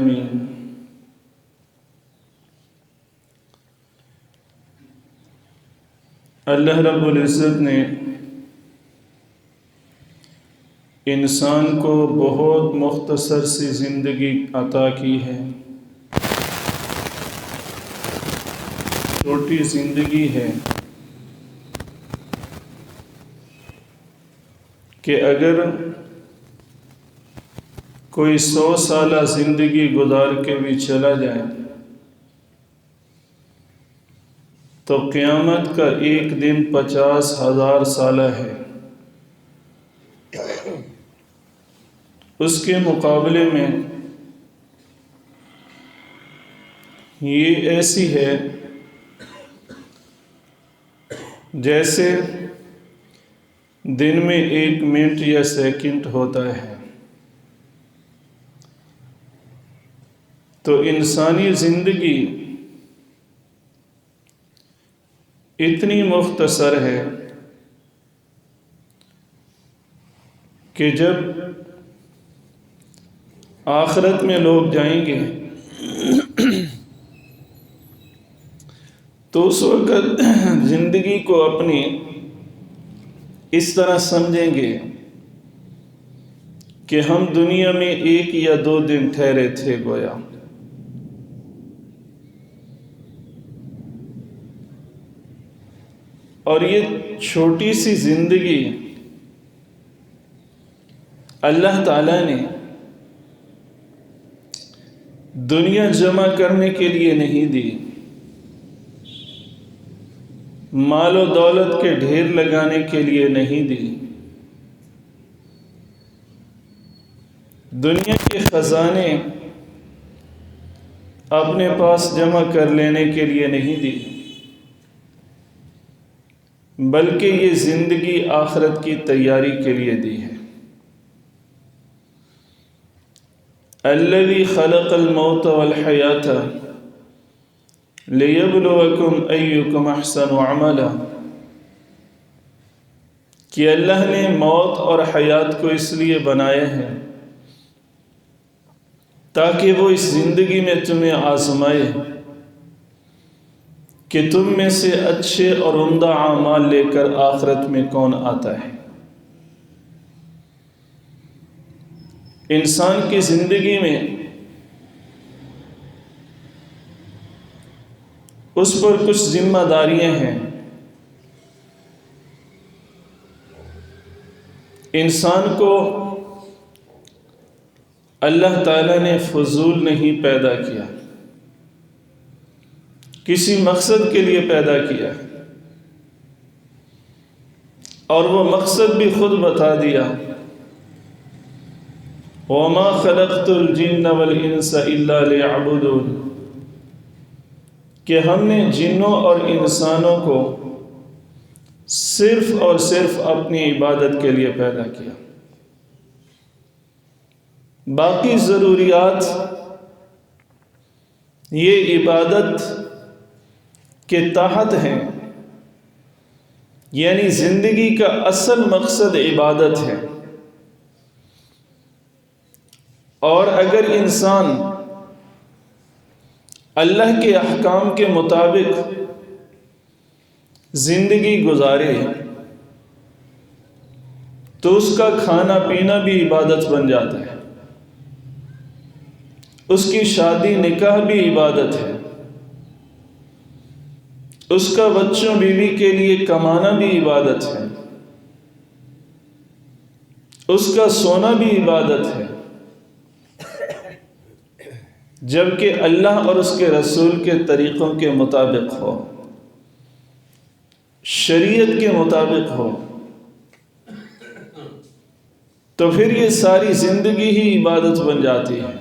العالمین۔ اللہ رب العزت نے انسان کو بہت مختصر سی زندگی عطا کی ہے، چھوٹی زندگی ہے کہ اگر کوئی 100 سالہ زندگی گزار کے بھی چلا جائے تو قیامت کا ایک دن 50,000 سالہ ہے۔ اس کے مقابلے میں یہ ایسی ہے جیسے دن میں 1 منٹ یا سیکنڈ ہوتا ہے۔ تو انسانی زندگی اتنی مختصر ہے کہ جب آخرت میں لوگ جائیں گے تو اس وقت زندگی کو اپنی اس طرح سمجھیں گے کہ ہم دنیا میں 1 یا 2 دن ٹھہرے تھے گویا۔ اور یہ چھوٹی سی زندگی اللہ تعالیٰ نے دنیا جمع کرنے کے لیے نہیں دی، مال و دولت کے ڈھیر لگانے کے لیے نہیں دی، دنیا کے خزانے اپنے پاس جمع کر لینے کے لیے نہیں دی، بلکہ یہ زندگی آخرت کی تیاری کے لیے دی ہے۔ الذی خلق الموت والحیاۃ لیبلوکم ایکم احسن عملا، کہ اللہ نے موت اور حیات کو اس لیے بنائے ہیں تاکہ وہ اس زندگی میں تمہیں آزمائے کہ تم میں سے اچھے اور عمدہ اعمال لے کر آخرت میں کون آتا ہے۔ انسان کی زندگی میں اس پر کچھ ذمہ داریاں ہیں۔ انسان کو اللہ تعالیٰ نے فضول نہیں پیدا کیا، کسی مقصد کے لیے پیدا کیا، اور وہ مقصد بھی خود بتا دیا، وَمَا خَلَقْتُ الْجِنَّ وَالْإِنسَ إِلَّا لِيَعْبُدُونَ، کہ ہم نے جنوں اور انسانوں کو صرف اور صرف اپنی عبادت کے لیے پیدا کیا۔ باقی ضروریات یہ عبادت کے تحت ہیں، یعنی زندگی کا اصل مقصد عبادت ہے۔ اور اگر انسان اللہ کے احکام کے مطابق زندگی گزارے تو اس کا کھانا پینا بھی عبادت بن جاتا ہے، اس کی شادی نکاح بھی عبادت ہے، اس کا بچوں بیوی کے لیے کمانا بھی عبادت ہے، اس کا سونا بھی عبادت ہے، جبکہ اللہ اور اس کے رسول کے طریقوں کے مطابق ہو، شریعت کے مطابق ہو، تو پھر یہ ساری زندگی ہی عبادت بن جاتی ہے۔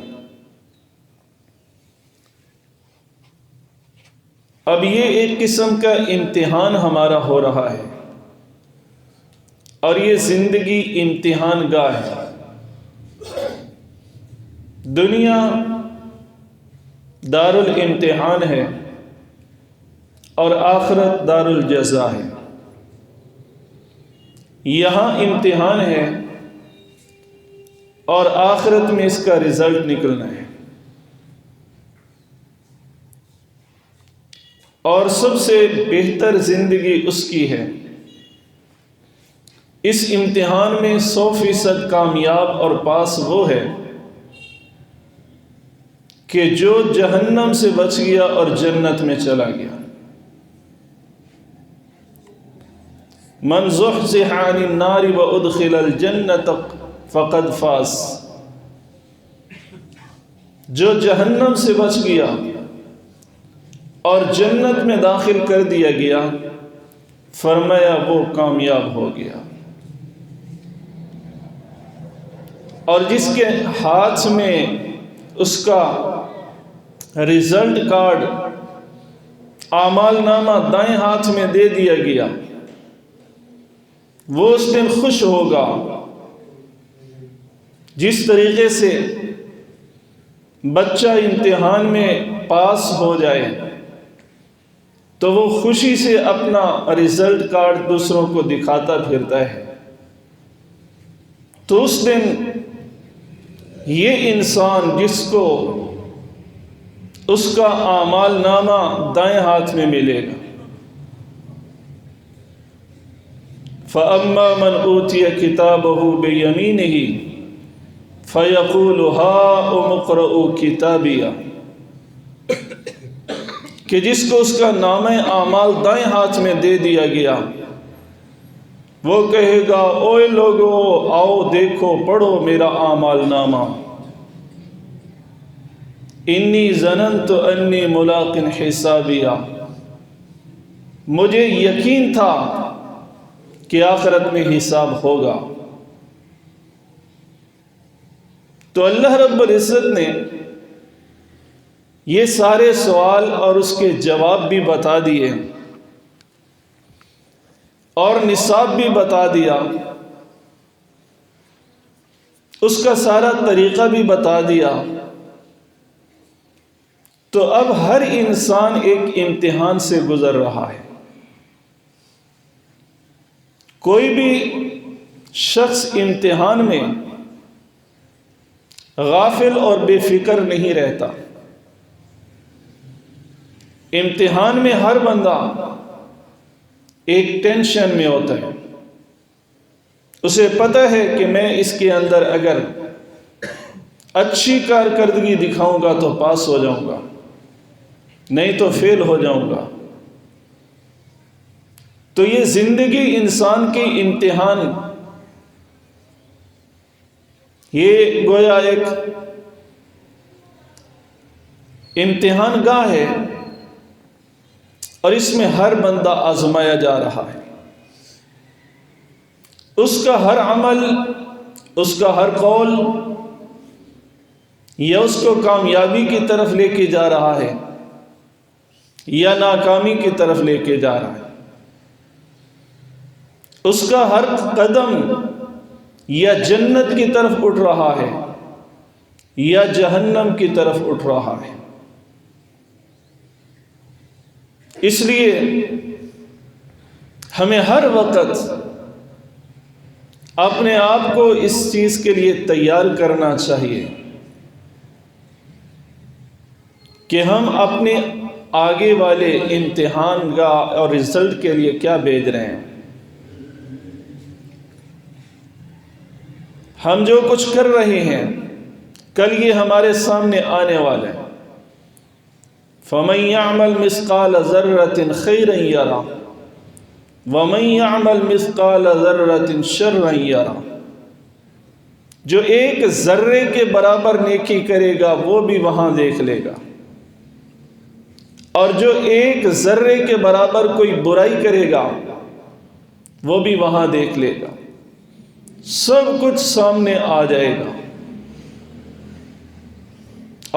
اب یہ ایک قسم کا امتحان ہمارا ہو رہا ہے، اور یہ زندگی امتحان گاہ ہے۔ دنیا دار الامتحان ہے اور آخرت دار الجزا ہے۔ یہاں امتحان ہے اور آخرت میں اس کا رزلٹ نکلنا ہے۔ اور سب سے بہتر زندگی اس کی ہے۔ اس امتحان میں 100% کامیاب اور پاس وہ ہے کہ جو جہنم سے بچ گیا اور جنت میں چلا گیا۔ من زحزح عن النار وادخل الجنت فقد فاز، جو جہنم سے بچ گیا اور جنت میں داخل کر دیا گیا، فرمایا وہ کامیاب ہو گیا۔ اور جس کے ہاتھ میں اس کا رزلٹ کارڈ اعمال نامہ دائیں ہاتھ میں دے دیا گیا، وہ اس دن خوش ہوگا۔ جس طریقے سے بچہ امتحان میں پاس ہو جائے تو وہ خوشی سے اپنا رزلٹ کارڈ دوسروں کو دکھاتا پھرتا ہے، تو اس دن یہ انسان جس کو اس کا اعمال نامہ دائیں ہاتھ میں ملے گا، فَأَمَّا مَنْ أُوتِيَ كِتَابَهُ بِيَمِينِهِ فَيَقُولُ هَاؤُمُ اقْرَءُوا کتابیہ، کہ جس کو اس کا نامہ اعمال دائیں ہاتھ میں دے دیا گیا، وہ کہے گا اوے لوگو آؤ دیکھو پڑھو میرا اعمال نامہ، انی ظننت انی ملاق حسابیہ، مجھے یقین تھا کہ آخرت میں حساب ہوگا۔ تو اللہ رب العزت نے یہ سارے سوال اور اس کے جواب بھی بتا دیے اور نصاب بھی بتا دیا، اس کا سارا طریقہ بھی بتا دیا۔ تو اب ہر انسان ایک امتحان سے گزر رہا ہے۔ کوئی بھی شخص امتحان میں غافل اور بے فکر نہیں رہتا۔ امتحان میں ہر بندہ ایک ٹینشن میں ہوتا ہے، اسے پتہ ہے کہ میں اس کے اندر اگر اچھی کارکردگی دکھاؤں گا تو پاس ہو جاؤں گا، نہیں تو فیل ہو جاؤں گا۔ تو یہ زندگی انسان کی امتحان، یہ گویا ایک امتحان گاہ ہے، اور اس میں ہر بندہ آزمایا جا رہا ہے۔ اس کا ہر عمل، اس کا ہر قول یا اس کو کامیابی کی طرف لے کے جا رہا ہے یا ناکامی کی طرف لے کے جا رہا ہے۔ اس کا ہر قدم یا جنت کی طرف اٹھ رہا ہے یا جہنم کی طرف اٹھ رہا ہے۔ اس لیے ہمیں ہر وقت اپنے آپ کو اس چیز کے لیے تیار کرنا چاہیے کہ ہم اپنے آگے والے امتحان کا اور رزلٹ کے لیے کیا بھیج رہے ہیں۔ ہم جو کچھ کر رہے ہیں کل یہ ہمارے سامنے آنے والا ہے۔ فَمَن يَعْمَلْ مِثْقَالَ ذَرَّةٍ خَيْرًا يَرَهُ وَمَن يَعْمَلْ مِثْقَالَ ذَرَّةٍ شَرًّا يَرَهُ، جو ایک ذرے کے برابر نیکی کرے گا وہ بھی وہاں دیکھ لے گا، اور جو ایک ذرے کے برابر کوئی برائی کرے گا وہ بھی وہاں دیکھ لے گا۔ سب کچھ سامنے آ جائے گا،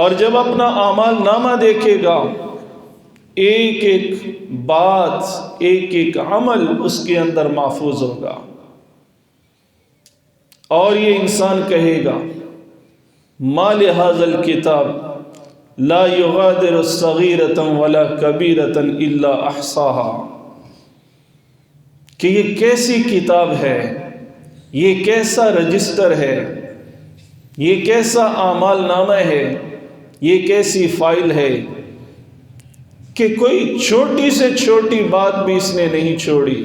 اور جب اپنا اعمال نامہ دیکھے گا، ایک ایک بات، ایک ایک عمل اس کے اندر محفوظ ہوگا، اور یہ انسان کہے گا ما لہذا الکتاب لا یغادر صغیرۃ ولا کبیرۃ الا احصاها، کہ یہ کیسی کتاب ہے، یہ کیسا رجسٹر ہے، یہ کیسا اعمال نامہ ہے، یہ کیسی فائل ہے کہ کوئی چھوٹی سے چھوٹی بات بھی اس نے نہیں چھوڑی،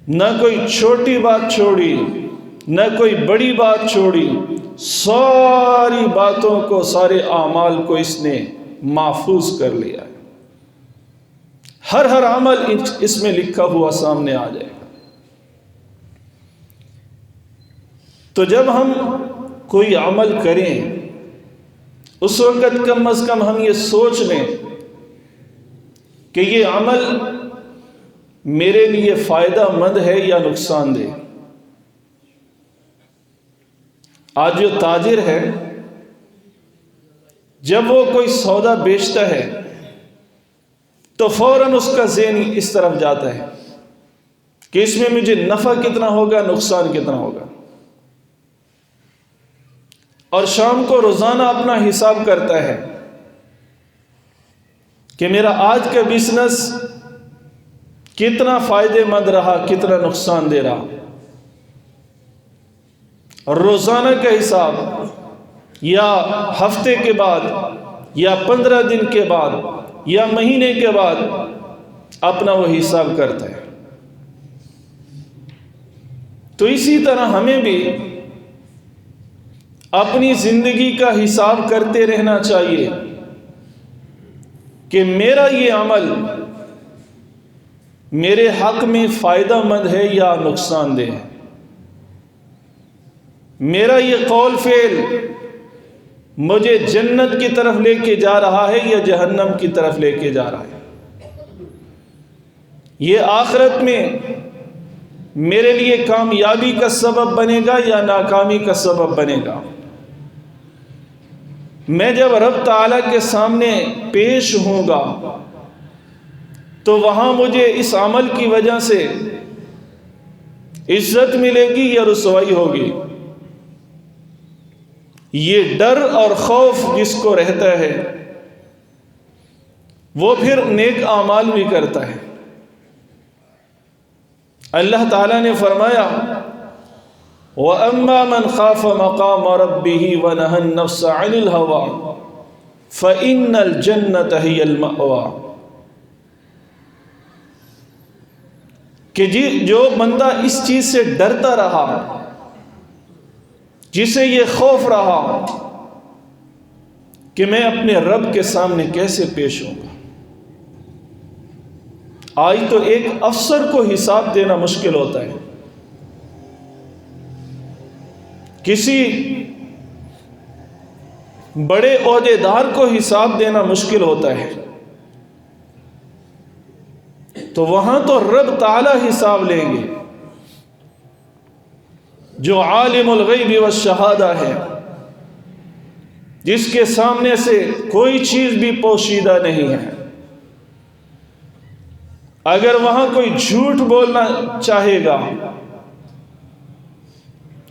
نہ کوئی چھوٹی بات چھوڑی، نہ کوئی بڑی بات چھوڑی، ساری باتوں کو، سارے اعمال کو اس نے محفوظ کر لیا ہے۔ ہر عمل اس میں لکھا ہوا سامنے آ جائے گا۔ تو جب ہم کوئی عمل کریں اس وقت کم از کم ہم یہ سوچ لیں کہ یہ عمل میرے لیے فائدہ مند ہے یا نقصان دہ۔ آج جو تاجر ہے، جب وہ کوئی سودا بیچتا ہے تو فوراً اس کا ذہن اس طرف جاتا ہے کہ اس میں مجھے نفع کتنا ہوگا، نقصان کتنا ہوگا، اور شام کو روزانہ اپنا حساب کرتا ہے کہ میرا آج کا بزنس کتنا فائدے مند رہا، کتنا نقصان دہ رہا۔ اور روزانہ کا حساب یا ہفتے کے بعد یا 15 دن کے بعد یا مہینے کے بعد اپنا وہ حساب کرتا ہے۔ تو اسی طرح ہمیں بھی اپنی زندگی کا حساب کرتے رہنا چاہیے کہ میرا یہ عمل میرے حق میں فائدہ مند ہے یا نقصان دہ ہے، میرا یہ قول فعل مجھے جنت کی طرف لے کے جا رہا ہے یا جہنم کی طرف لے کے جا رہا ہے، یہ آخرت میں میرے لیے کامیابی کا سبب بنے گا یا ناکامی کا سبب بنے گا۔ میں جب رب تعالیٰ کے سامنے پیش ہوں گا تو وہاں مجھے اس عمل کی وجہ سے عزت ملے گی یا رسوائی ہوگی۔ یہ ڈر اور خوف جس کو رہتا ہے وہ پھر نیک اعمال بھی کرتا ہے۔ اللہ تعالیٰ نے فرمایا وَأَمَّا مَنْ خَافَ مَقَامَ رَبِّهِ وَنَهَى النَّفْسَ عَنِ الْهَوَىٰ فَإِنَّ الْجَنَّةَ هِيَ الْمَأْوَىٰ، کہ جو بندہ اس چیز سے ڈرتا رہا، جسے یہ خوف رہا کہ میں اپنے رب کے سامنے کیسے پیش ہوں گا۔ آج تو ایک افسر کو حساب دینا مشکل ہوتا ہے، کسی بڑے عہدیدار کو حساب دینا مشکل ہوتا ہے، تو وہاں تو رب تعالی حساب لیں گے، جو عالم الغیب والشہادہ ہے، جس کے سامنے سے کوئی چیز بھی پوشیدہ نہیں ہے۔ اگر وہاں کوئی جھوٹ بولنا چاہے گا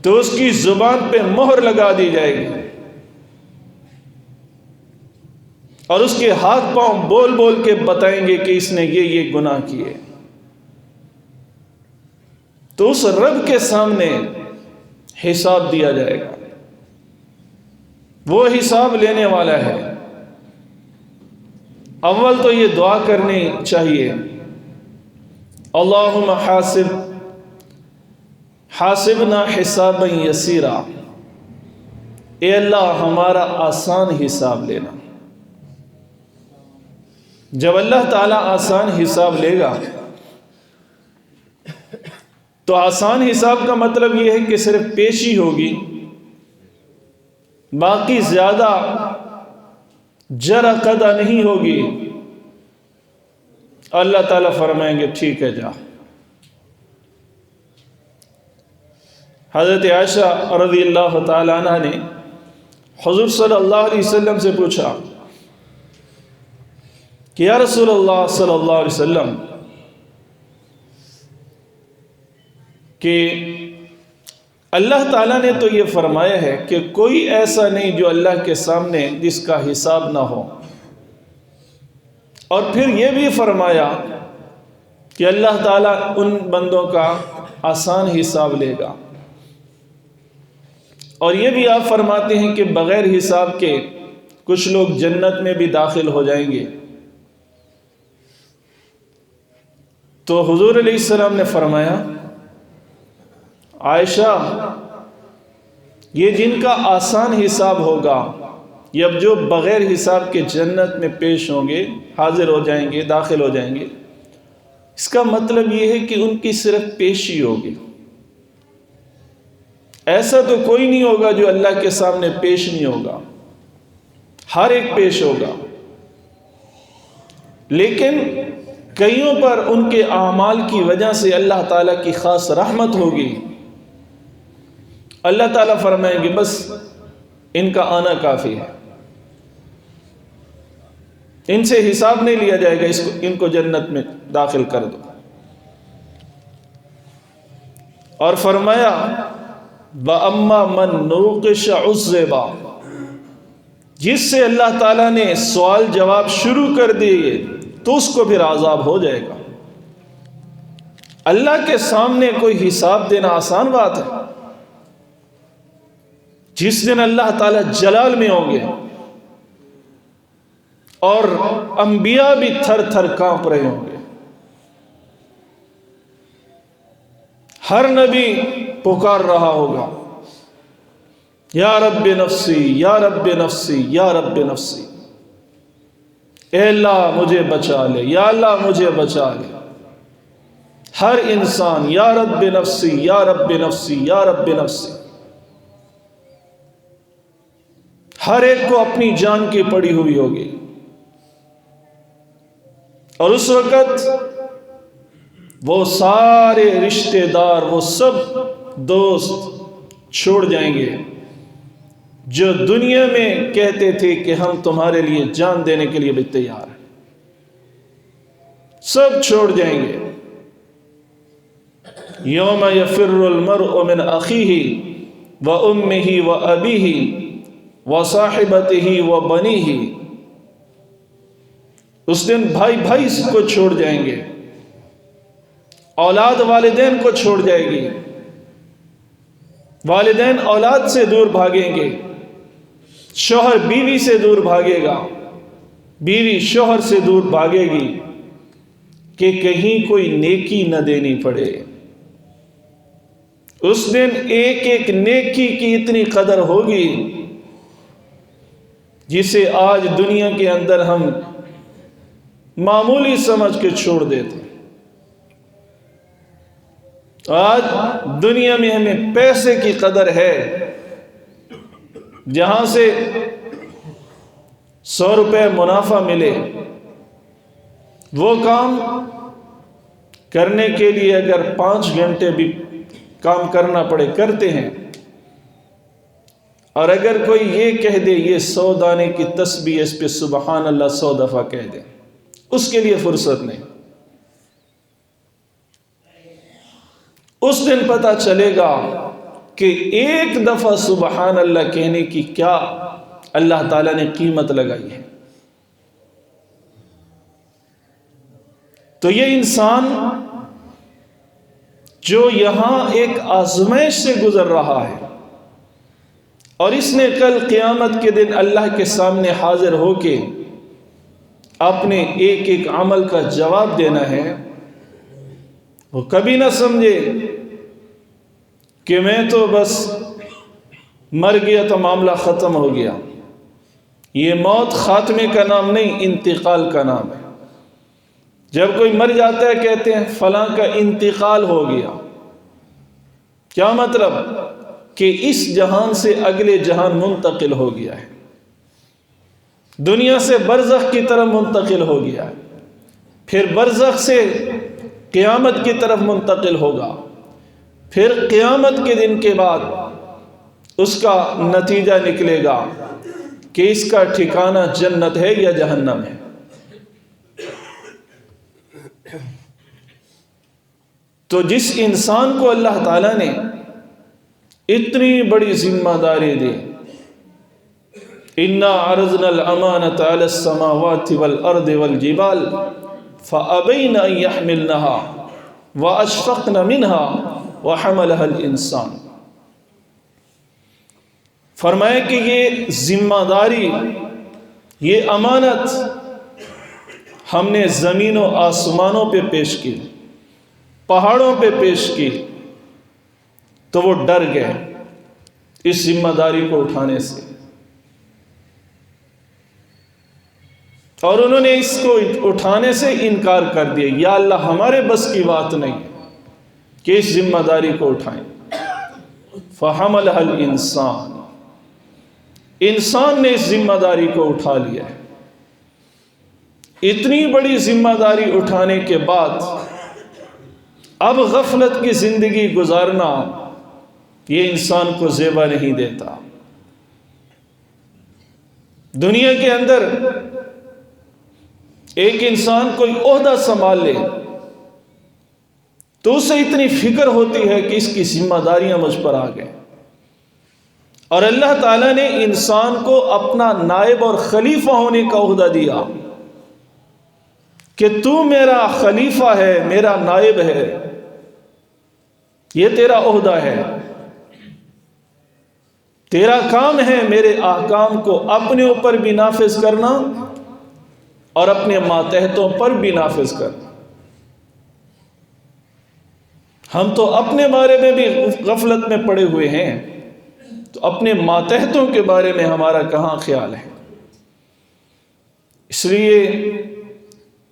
تو اس کی زبان پہ مہر لگا دی جائے گی، اور اس کے ہاتھ پاؤں بول بول کے بتائیں گے کہ اس نے یہ گناہ کیے۔ تو اس رب کے سامنے حساب دیا جائے گا، وہ حساب لینے والا ہے۔ اول تو یہ دعا کرنی چاہیے، اللہم حاسبنا حسابا یسیرا، اے اللہ ہمارا آسان حساب لینا۔ جب اللہ تعالیٰ آسان حساب لے گا تو آسان حساب کا مطلب یہ ہے کہ صرف پیشی ہوگی، باقی زیادہ جرا قدہ نہیں ہوگی۔ اللہ تعالیٰ فرمائیں گے ٹھیک ہے جا۔ حضرت عائشہ رضی اللہ تعالی عنہ نے حضور صلی اللہ علیہ وسلم سے پوچھا کہ یا رسول اللہ صلی اللہ علیہ وسلم کہ اللہ تعالیٰ نے تو یہ فرمایا ہے کہ کوئی ایسا نہیں جو اللہ کے سامنے جس کا حساب نہ ہو، اور پھر یہ بھی فرمایا کہ اللہ تعالیٰ ان بندوں کا آسان حساب لے گا، اور یہ بھی آپ فرماتے ہیں کہ بغیر حساب کے کچھ لوگ جنت میں بھی داخل ہو جائیں گے، تو حضور علیہ السلام نے فرمایا عائشہ یہ جن کا آسان حساب ہوگا یا جو بغیر حساب کے جنت میں پیش ہوں گے، حاضر ہو جائیں گے، داخل ہو جائیں گے، اس کا مطلب یہ ہے کہ ان کی صرف پیشی ہوگی۔ ایسا تو کوئی نہیں ہوگا جو اللہ کے سامنے پیش نہیں ہوگا، ہر ایک پیش ہوگا، لیکن کئیوں پر ان کے اعمال کی وجہ سے اللہ تعالیٰ کی خاص رحمت ہوگی۔ اللہ تعالیٰ فرمائیں گے بس ان کا آنا کافی ہے، ان سے حساب نہیں لیا جائے گا، ان کو جنت میں داخل کر دو۔ اور فرمایا وَأَمَّا مَن نُوقِشَ عُذِّبَ، جس سے اللہ تعالیٰ نے سوال جواب شروع کر دیے تو اس کو پھر عذاب ہو جائے گا۔ اللہ کے سامنے کوئی حساب دینا آسان بات ہے؟ جس دن اللہ تعالیٰ جلال میں ہوں گے اور انبیاء بھی تھر تھر کانپ رہے ہوں گے، ہر نبی پکار رہا ہوگا یا رب نفسی یا رب نفسی یا رب نفسی، اے اللہ مجھے بچا لے، یا اللہ مجھے بچا لے۔ ہر انسان یا رب نفسی یا رب نفسی یا رب نفسی، ہر ایک کو اپنی جان کی پڑی ہوئی ہوگی، اور اس وقت وہ سارے رشتہ دار، وہ سب دوست چھوڑ جائیں گے جو دنیا میں کہتے تھے کہ ہم تمہارے لیے جان دینے کے لیے بھی تیار ہیں، سب چھوڑ جائیں گے۔ یوم یفر المرء من اخیہ وامہ وابیہ وصاحبتہ وبنیہ، اس دن بھائی بھائی کو چھوڑ جائیں گے، اولاد والدین کو چھوڑ جائے گی، والدین اولاد سے دور بھاگیں گے، شوہر بیوی سے دور بھاگے گا، بیوی شوہر سے دور بھاگے گی کہ کہیں کوئی نیکی نہ دینی پڑے۔ اس دن ایک ایک نیکی کی اتنی قدر ہوگی جسے آج دنیا کے اندر ہم معمولی سمجھ کے چھوڑ دیتے۔ آج دنیا میں ہمیں پیسے کی قدر ہے، جہاں سے 100 روپے منافع ملے، وہ کام کرنے کے لیے اگر 5 گھنٹے بھی کام کرنا پڑے کرتے ہیں، اور اگر کوئی یہ کہہ دے یہ 100 دانے کی تسبیح اس پہ سبحان اللہ 100 دفعہ کہہ دے، اس کے لیے فرصت نہیں۔ اس دن پتہ چلے گا کہ ایک دفعہ سبحان اللہ کہنے کی کیا اللہ تعالیٰ نے قیمت لگائی ہے۔ تو یہ انسان جو یہاں ایک آزمائش سے گزر رہا ہے، اور اس نے کل قیامت کے دن اللہ کے سامنے حاضر ہو کے اپنے ایک ایک عمل کا جواب دینا ہے، وہ کبھی نہ سمجھے کہ میں تو بس مر گیا تو معاملہ ختم ہو گیا۔ یہ موت خاتمے کا نام نہیں، انتقال کا نام ہے۔ جب کوئی مر جاتا ہے کہتے ہیں فلاں کا انتقال ہو گیا، کیا مطلب؟ کہ اس جہان سے اگلے جہان منتقل ہو گیا ہے، دنیا سے برزخ کی طرف منتقل ہو گیا ہے، پھر برزخ سے قیامت کی طرف منتقل ہوگا، پھر قیامت کے دن کے بعد اس کا نتیجہ نکلے گا کہ اس کا ٹھکانہ جنت ہے یا جہنم ہے۔ تو جس انسان کو اللہ تعالیٰ نے اتنی بڑی ذمہ داری دی، اِنَّا عَرَضْنَا الْأَمَانَةَ عَلَى السَّمَاوَاتِ وَالْأَرْضِ وَالْجِبَالِ فَأَبَيْنَ أَن يَحْمِلْنَهَا وَأَشْفَقْنَ مِنْهَا وَحَمَلَهَا الْإِنسَانُ۔ فرمایا کہ یہ ذمہ داری، یہ امانت ہم نے زمین و آسمانوں پہ پیش کی، پہاڑوں پہ پیش کی تو وہ ڈر گئے اس ذمہ داری کو اٹھانے سے، اور انہوں نے اس کو اٹھانے سے انکار کر دیا، یا اللہ ہمارے بس کی بات نہیں کہ اس ذمہ داری کو اٹھائیں۔ فحملها الانسان، انسان نے اس ذمہ داری کو اٹھا لیا ہے۔ اتنی بڑی ذمہ داری اٹھانے کے بعد اب غفلت کی زندگی گزارنا یہ انسان کو زیبا نہیں دیتا۔ دنیا کے اندر ایک انسان کوئی عہدہ سنبھال لے تو اسے اتنی فکر ہوتی ہے کہ اس کی ذمہ داریاں مجھ پر آ گئیں، اور اللہ تعالیٰ نے انسان کو اپنا نائب اور خلیفہ ہونے کا عہدہ دیا کہ تو میرا خلیفہ ہے، میرا نائب ہے، یہ تیرا عہدہ ہے، تیرا کام ہے میرے احکام کو اپنے اوپر بھی نافذ کرنا اور اپنے ماتحتوں پر بھی نافذ کرنا۔ ہم تو اپنے بارے میں بھی غفلت میں پڑے ہوئے ہیں، تو اپنے ماتحتوں کے بارے میں ہمارا کہاں خیال ہے؟ اس لیے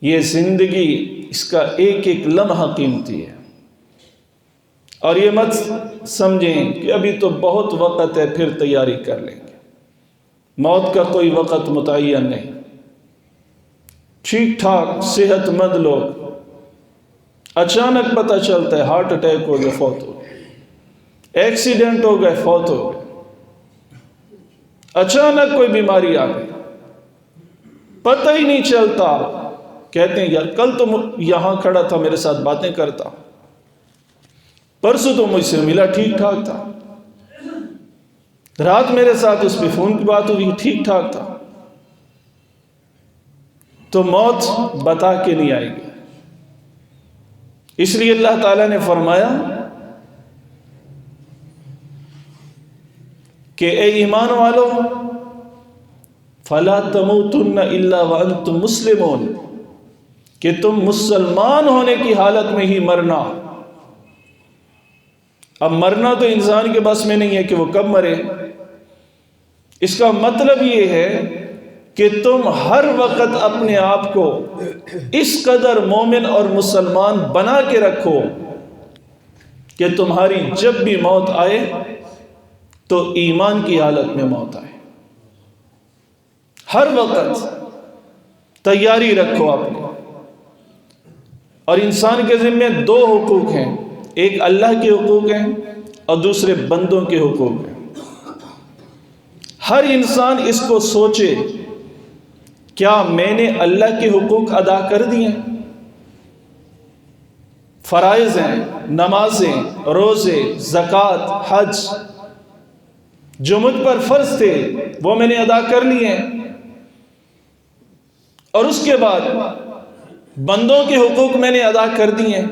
یہ زندگی، اس کا ایک ایک لمحہ قیمتی ہے، اور یہ مت سمجھیں کہ ابھی تو بہت وقت ہے پھر تیاری کر لیں گے۔ موت کا کوئی وقت متعین نہیں۔ ٹھیک ٹھاک صحت مند لوگ اچانک پتہ چلتا ہے ہارٹ اٹیک ہو گیا، فوت ہو گئے، ایکسیڈنٹ ہو گئے، فوت ہو گئے، اچانک کوئی بیماری آ گئی، پتہ ہی نہیں چلتا۔ کہتے ہیں یار کل تو یہاں کھڑا تھا میرے ساتھ باتیں کرتا، پرسوں تو مجھ سے ملا ٹھیک ٹھاک تھا، رات میرے ساتھ اس پہ فون کی بات ہوئی ٹھیک ٹھاک تھا۔ تو موت بتا کے نہیں آئے گی۔ اس لیے اللہ تعالیٰ نے فرمایا کہ اے ایمان والو فَلَا تَمُوتُنَّ إِلَّا وَأَنْتُمْ مُسْلِمُونَ، کہ تم مسلمان ہونے کی حالت میں ہی مرنا۔ اب مرنا تو انسان کے بس میں نہیں ہے کہ وہ کب مرے، اس کا مطلب یہ ہے کہ تم ہر وقت اپنے آپ کو اس قدر مومن اور مسلمان بنا کے رکھو کہ تمہاری جب بھی موت آئے تو ایمان کی حالت میں موت آئے۔ ہر وقت تیاری رکھو اپنے۔ اور انسان کے ذمہ دو حقوق ہیں، ایک اللہ کے حقوق ہیں اور دوسرے بندوں کے حقوق ہیں۔ ہر انسان اس کو سوچے، کیا میں نے اللہ کے حقوق ادا کر دیے؟ فرائض ہیں، نمازیں، روزے، زکوٰۃ، حج جو مجھ پر فرض تھے وہ میں نے ادا کر لیے ہیں، اور اس کے بعد بندوں کے حقوق میں نے ادا کر دیے ہیں۔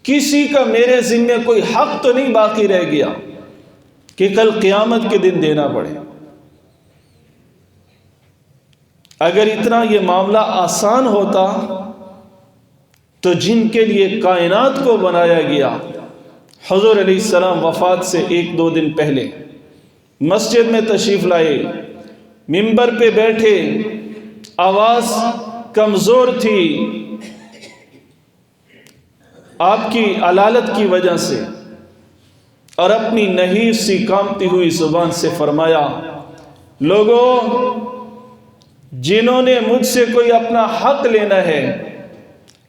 کسی کا میرے ذمہ کوئی حق تو نہیں باقی رہ گیا کہ کل قیامت کے دن دینا پڑے۔ اگر اتنا یہ معاملہ آسان ہوتا تو جن کے لیے کائنات کو بنایا گیا، حضور علیہ السلام وفات سے 1-2 دن پہلے مسجد میں تشریف لائے، منبر پہ بیٹھے، آواز کمزور تھی آپ کی علالت کی وجہ سے، اور اپنی نحیف سی کانپتی ہوئی زبان سے فرمایا، لوگوں جنہوں نے مجھ سے کوئی اپنا حق لینا ہے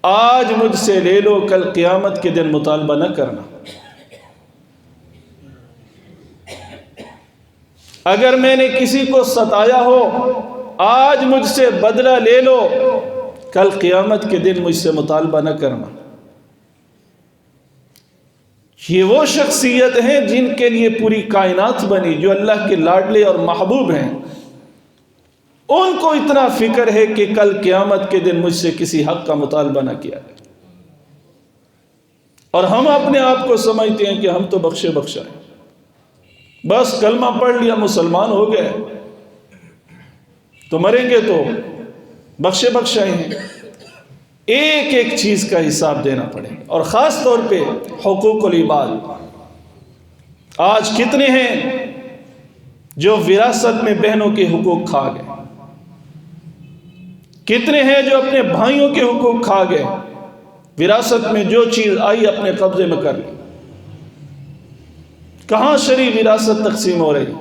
آج مجھ سے لے لو، کل قیامت کے دن مطالبہ نہ کرنا۔ اگر میں نے کسی کو ستایا ہو آج مجھ سے بدلہ لے لو، کل قیامت کے دن مجھ سے مطالبہ نہ کرنا۔ یہ وہ شخصیت ہیں جن کے لیے پوری کائنات بنی، جو اللہ کے لاڈلے اور محبوب ہیں۔ ان کو اتنا فکر ہے کہ کل قیامت کے دن مجھ سے کسی حق کا مطالبہ نہ کیا جائے، اور ہم اپنے آپ کو سمجھتے ہیں کہ ہم تو بخشے بخشا ہیں، بس کلمہ پڑھ لیا مسلمان ہو گئے تو مریں گے تو بخشے بخشائے ہیں۔ ایک ایک چیز کا حساب دینا پڑے گا، اور خاص طور پہ حقوق العباد۔ آج کتنے ہیں جو وراثت میں بہنوں کے حقوق کھا گئے، کتنے ہیں جو اپنے بھائیوں کے حقوق کھا گئے، وراثت میں جو چیز آئی اپنے قبضے میں کر لی۔ کہاں شرعی وراثت تقسیم ہو رہی؟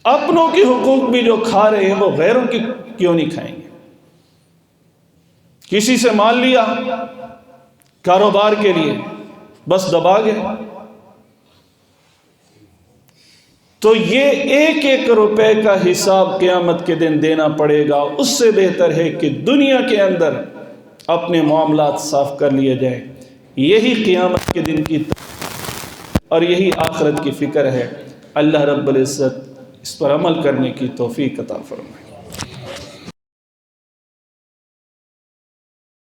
اپنوں کے حقوق بھی جو کھا رہے ہیں وہ غیروں کی کیوں نہیں کھائیں گے؟ کسی سے مال لیا کاروبار کے لیے، بس دبا گئے، تو یہ ایک ایک روپے کا حساب قیامت کے دن دینا پڑے گا۔ اس سے بہتر ہے کہ دنیا کے اندر اپنے معاملات صاف کر لیے جائیں۔ یہی قیامت کے دن کی اور یہی آخرت کی فکر ہے۔ اللہ رب العزت اس پر عمل کرنے کی توفیق عطا فرمائے۔